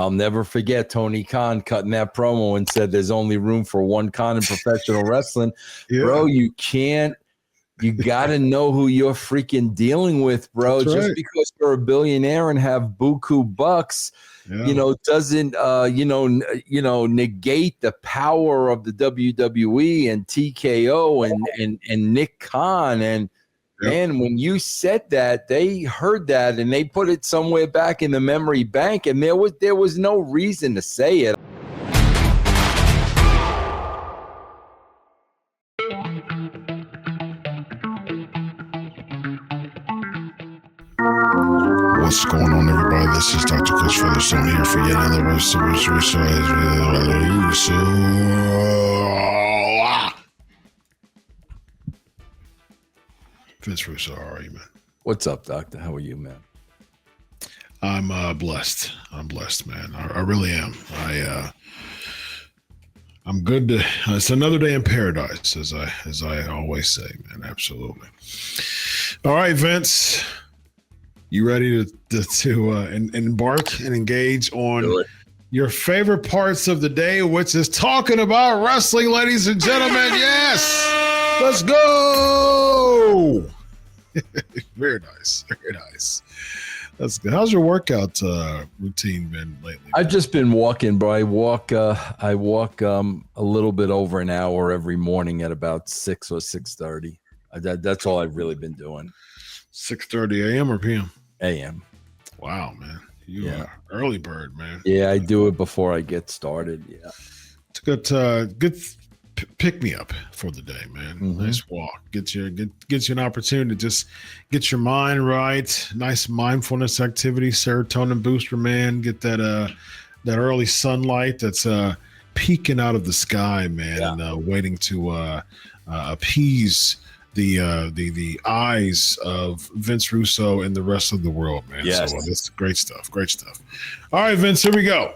I'll never forget Tony Khan cutting that promo and said there's only room for one Khan in professional wrestling. Yeah. Bro, you got to know who you're freaking dealing with, bro. That's just right. Because you're a billionaire and have buku bucks, doesn't negate the power of the WWE and TKO and Nick Khan. And man, when you said that, they heard that and they put it somewhere back in the memory bank, and there was no reason to say it. What's going on, everybody? This is Dr. Chris Featherstone here for yet another Vince Russo, how are you, man? What's up, Doctor? How are you, man? I'm blessed. I'm blessed, man. I really am. I'm good to. It's another day in paradise, as I always say, man. Absolutely. All right, Vince. You ready to embark and engage on your favorite parts of the day, which is talking about wrestling, ladies and gentlemen? Yes, let's go. Very nice, very nice. That's good. How's your workout routine been lately? I've just been walking, bro. I walk a little bit over an hour every morning at about 6 or 6:30. That's all I've really been doing. 6:30 a.m. or p.m.? A.m. Wow, man. You are early bird, man. Yeah, I do it before I get started. Yeah. It's good pick me up for the day, man. Mm-hmm. Nice walk. Gets you an opportunity to just get your mind right. Nice mindfulness activity, serotonin booster, man. Get that early sunlight that's peeking out of the sky, man, and waiting to appease the eyes of Vince Russo and the rest of the world, man. Yes. So that's great stuff. Great stuff. All right, Vince, here we go.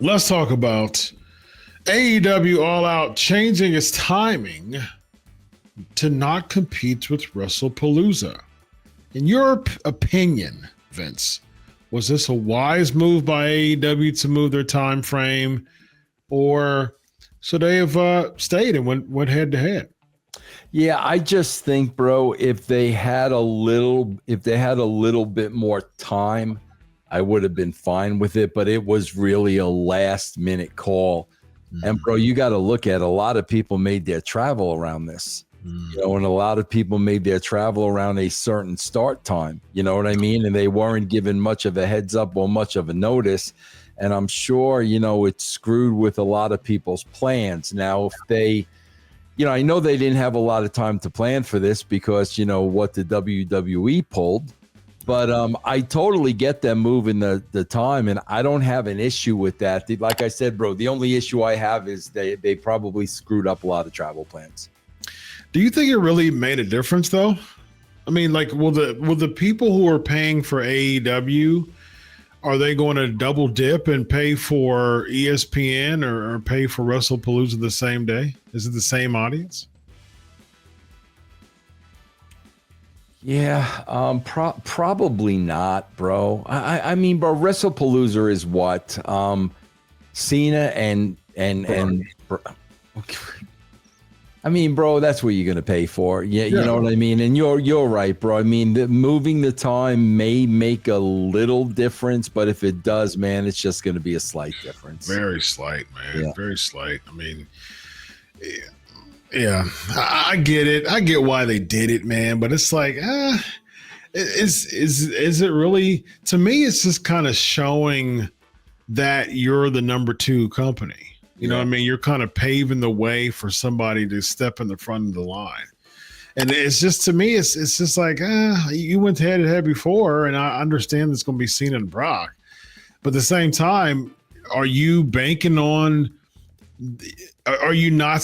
Let's talk about AEW All Out changing its timing to not compete with WrestlePalooza. In your opinion, Vince, was this a wise move by AEW to move their time frame, or should they have stayed and went head to head? Yeah, I just think, bro, if they had a little bit more time, I would have been fine with it. But it was really a last minute call. Mm-hmm. And bro, you got to look at a lot of people made their travel around this, and a lot of people made their travel around a certain start time. You know what I mean? And they weren't given much of a heads up or much of a notice. And I'm sure, it screwed with a lot of people's plans. Now, if they, I know they didn't have a lot of time to plan for this because, what the WWE pulled. But I totally get them moving the time, and I don't have an issue with that. Like I said, bro, the only issue I have is they probably screwed up a lot of travel plans. Do you think it really made a difference, though? I mean, like, will the people who are paying for AEW, are they going to double dip and pay for ESPN or pay for WrestlePalooza the same day? Is it the same audience? Yeah, probably not, bro. I mean, bro, WrestlePalooza is what? Cena and I mean, bro, that's what you're gonna pay for. Yeah, you know what I mean. And you're right, bro. I mean, moving the time may make a little difference, but if it does, man, it's just gonna be a slight difference. Very slight, man. Yeah. Very slight. I mean, yeah, I get it. I get why they did it, man. But it's like, is it really? To me, it's just kind of showing that you're the number two company. You know what I mean? You're kind of paving the way for somebody to step in the front of the line. And it's just, to me, it's just like, you went head to head before, and I understand it's going to be Cena and Brock. But at the same time, are you banking on, are you not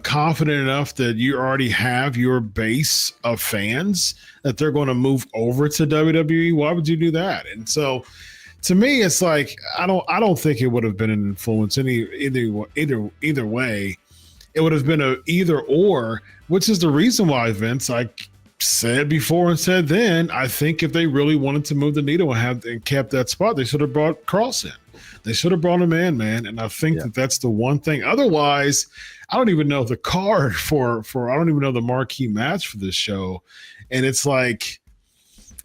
confident enough that you already have your base of fans that they're going to move over to WWE? Why would you do that? And so, to me, it's like, I don't think it would have been an influence either way. It would have been a either or, which is the reason why, Vince, I said before and said then, I think if they really wanted to move the needle and kept that spot, they should have brought Cross in. They should have brought him in, man. And I think that that's the one thing. Otherwise, I don't even know the card for I don't even know the marquee match for this show. And it's like,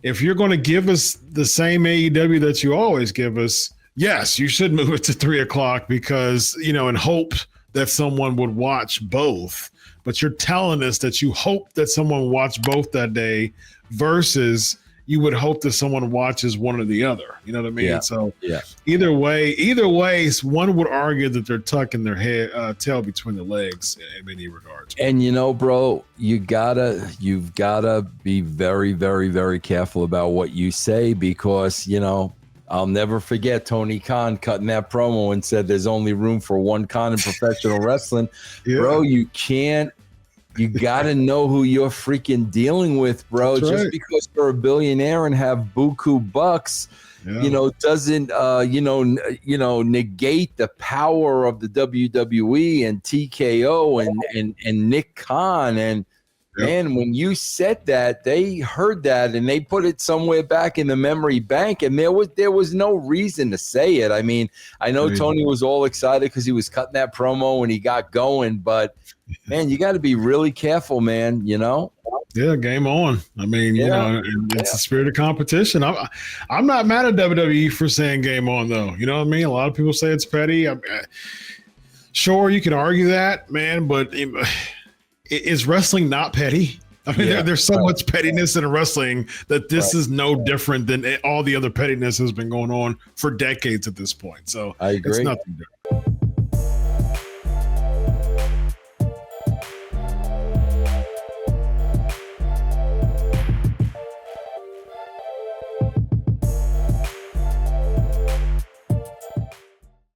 if you're going to give us the same AEW that you always give us, yes, you should move it to 3:00 because, in hope that someone would watch both. But you're telling us that you hope that someone watched both that day versus you would hope that someone watches one or the other. You know what I mean? Yeah. So either way, one would argue that they're tucking their tail between the legs in many regards. And bro, you've gotta be very, very, very careful about what you say because I'll never forget Tony Khan cutting that promo and said there's only room for one Khan in professional wrestling. Yeah. Bro, you got to know who you're freaking dealing with, bro. That's just because you're a billionaire and have buku bucks, doesn't, negate the power of the WWE and TKO and Nick Khan. And man, when you said that, they heard that and they put it somewhere back in the memory bank. And there was no reason to say it. I mean, I know Tony was all excited because he was cutting that promo and he got going, but man, you got to be really careful, man. Yeah, game on. I mean, it's the spirit of competition. I'm not mad at WWE for saying game on, though. You know what I mean? A lot of people say it's petty. Sure, you can argue that, man, but is wrestling not petty? I mean, there's so much pettiness in wrestling that this is no different than all the other pettiness has been going on for decades at this point. So I agree. It's nothing different.